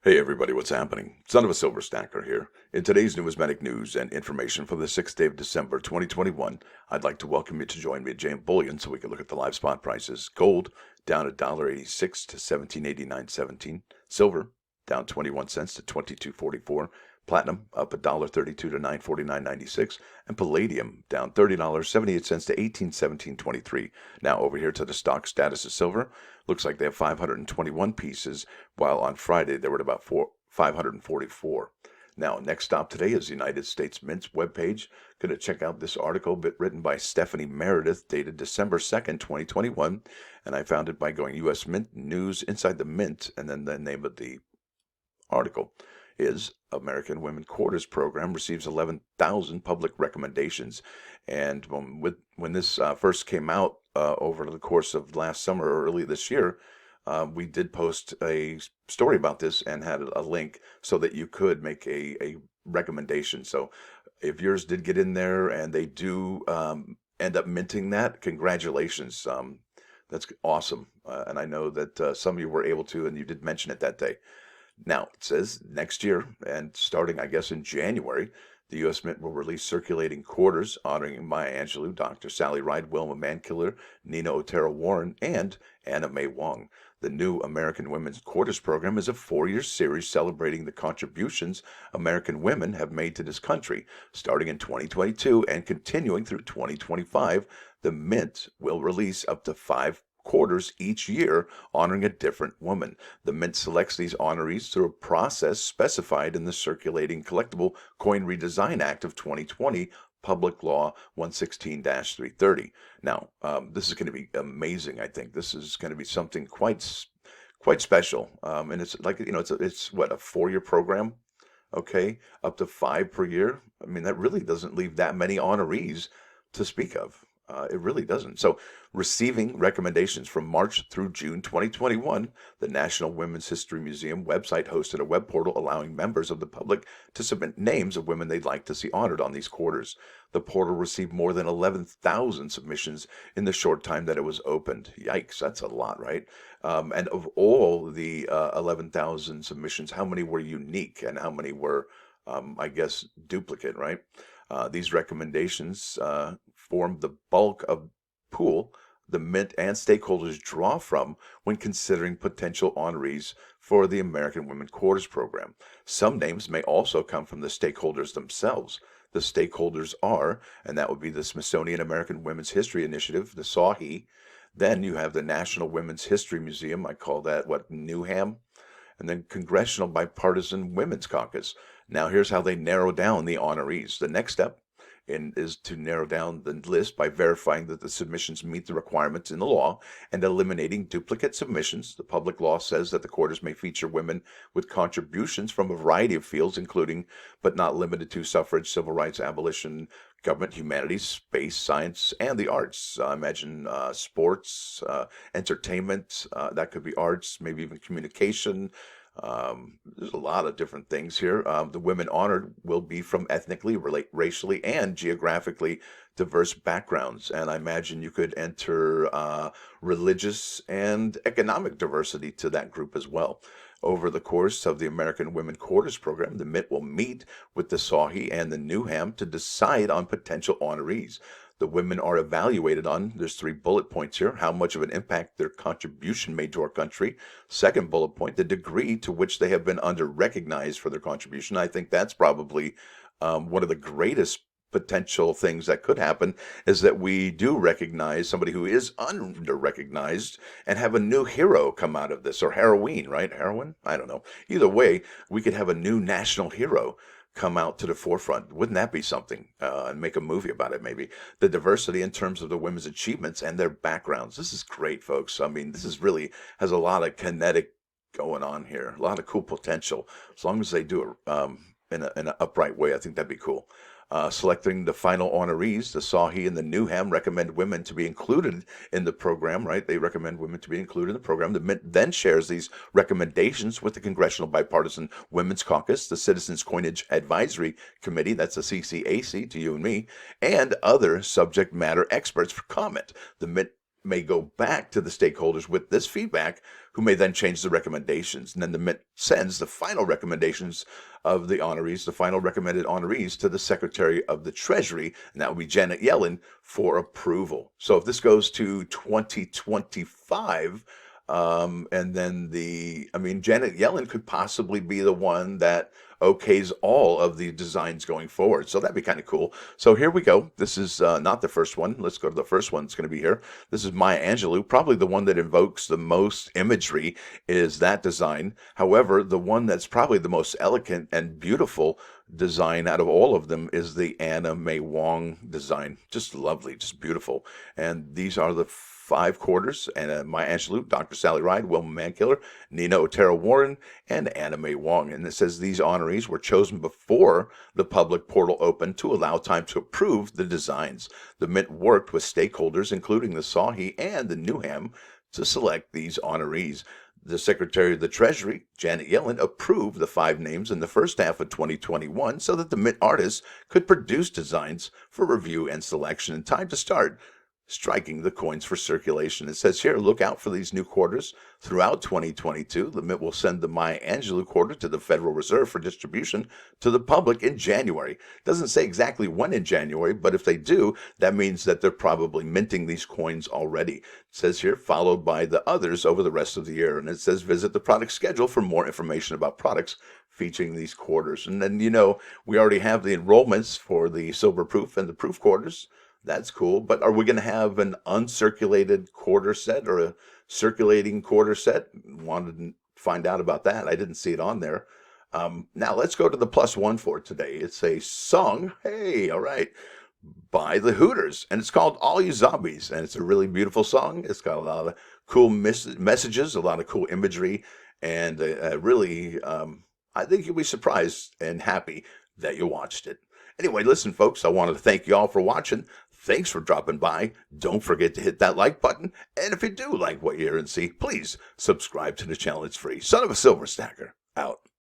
Hey everybody, what's happening? Son of a Silver Stacker here. In today's numismatic news and information for the 6th day of December 2021, I'd like to welcome you to join me at JM Bullion so we can look at the live spot prices. Gold down $1.86 to 17.89.17. Silver down 21 cents to 22.44. Platinum up $1.32 to 949.96. And palladium down $30.78 to 1817.23. Now over here to the stock status of silver. Looks like they have 521 pieces, while on Friday they were at about 544. Now, next stop today is the United States Mint's webpage. Going to check out this article written by Stephanie Meredith, dated December 2nd, 2021. And I found it by going U.S. Mint News Inside the Mint, and then the name of the article is American Women Quarters Program receives 11,000 public recommendations. And when this first came out over the course of last summer or early this year, we did post a story about this and had a link so that you could make a recommendation. So if yours did get in there and they do end up minting that, congratulations. That's awesome. And I know that some of you were able to, and you did mention it that day. Now, it says next year, and starting, I guess, in January, the U.S. Mint will release circulating quarters honoring Maya Angelou, Dr. Sally Ride, Wilma Mankiller, Nina Otero Warren, and Anna Mae Wong. The new American Women's Quarters Program is a 4-year series celebrating the contributions American women have made to this country. Starting in 2022 and continuing through 2025, the Mint will release up to 5 quarters each year honoring a different woman. The Mint selects these honorees through a process specified in the Circulating Collectible Coin Redesign Act of 2020, Public Law 116-330. Now, this is going to be amazing. I think this is going to be something quite special. And it's like, it's what, a 4-year program? Okay, up to 5 per year. I mean, that really doesn't leave that many honorees to speak of. It really doesn't. So, receiving recommendations from March through June 2021, the National Women's History Museum website hosted a web portal allowing members of the public to submit names of women they'd like to see honored on these quarters. The portal received more than 11,000 submissions in the short time that it was opened. Yikes, that's a lot, right? And of all the 11,000 submissions, how many were unique and how many were, I guess, duplicate, right? These recommendations form the bulk of pool the Mint and stakeholders draw from when considering potential honorees for the American Women Quarters Program. Some names may also come from the stakeholders themselves. The stakeholders are, and that would be the Smithsonian American Women's History Initiative, the SAWHI. Then you have the National Women's History Museum, I call that, Newham? And then Congressional Bipartisan Women's Caucus. Now here's how they narrow down the honorees. The next step is to narrow down the list by verifying that the submissions meet the requirements in the law and eliminating duplicate submissions. The public law says that the quarters may feature women with contributions from a variety of fields, including but not limited to suffrage, civil rights, abolition, government, humanities, space, science, and the arts. Imagine sports, entertainment, that could be arts, maybe even communication. There's a lot of different things here. The women honored will be from ethnically, racially, and geographically diverse backgrounds. And I imagine you could enter religious and economic diversity to that group as well. Over the course of the American Women Quarters Program, the Mint will meet with the SAWHI and the Newham to decide on potential honorees. The women are evaluated on, there's 3 bullet points here, how much of an impact their contribution made to our country. Second bullet point, the degree to which they have been under-recognized for their contribution. I think that's probably one of the greatest potential things that could happen is that we do recognize somebody who is under-recognized and have a new hero come out of this, or heroine, right? Heroine? I don't know. Either way, we could have a new national hero come out to the forefront. Wouldn't that be something? And make a movie about it, maybe. The diversity in terms of the women's achievements and their backgrounds. This is great, folks. I mean, this is really has a lot of kinetic going on here, a lot of cool potential. As long as they do it in an upright way, I think that'd be cool. Selecting the final honorees, the SAWHI and the Newham recommend women to be included in the program, right? They recommend women to be included in the program. The Mint then shares these recommendations with the Congressional Bipartisan Women's Caucus, the Citizens Coinage Advisory Committee, that's the CCAC to you and me, and other subject matter experts for comment. The Mint may go back to the stakeholders with this feedback who may then change the recommendations. And then the Mint sends the final recommendations of the honorees, the final recommended honorees, to the Secretary of the Treasury, and that would be Janet Yellen, for approval. So if this goes to 2025, and then Janet Yellen could possibly be the one that okays all of the designs going forward. So that'd be kind of cool. So here we go. This is not the first one. Let's go to the first one. It's going to be here. This is Maya Angelou. Probably the one that invokes the most imagery is that design. However, the one that's probably the most elegant and beautiful design out of all of them is the Anna May Wong design. Just lovely, just beautiful. And these are the 5 quarters, and Maya Angelou, Dr. Sally Ride, Wilma Mankiller, Nina Otero Warren, and Anna May Wong. And it says these honorees were chosen before the public portal opened to allow time to approve the designs. The Mint worked with stakeholders, including the Sahee and the Newham, to select these honorees. The Secretary of the Treasury, Janet Yellen, approved the 5 names in the first half of 2021 so that the Mint artists could produce designs for review and selection in time to start striking the coins for circulation. It says here, look out for these new quarters throughout 2022. The Mint will send the Maya Angelou quarter to the Federal Reserve for distribution to the public in January. Doesn't say exactly when in January, but if they do, that means that they're probably minting these coins already. It says here, followed by the others over the rest of the year. And it says, visit the product schedule for more information about products featuring these quarters. And then, we already have the enrollments for the silver proof and the proof quarters. That's cool. But are we going to have an uncirculated quarter set or a circulating quarter set? Wanted to find out about that. I didn't see it on there. Now let's go to the +1 for today. It's a song, hey, all right, by the Hooters, and it's called All You Zombies, and it's a really beautiful song. It's got a lot of cool messages, a lot of cool imagery, and really, I think you'll be surprised and happy that you watched it. Anyway, listen, folks, I wanted to thank you all for watching. Thanks for dropping by. Don't forget to hit that like button. And if you do like what you hear and see, please subscribe to the channel. It's free. Son of a Silver Stacker, out.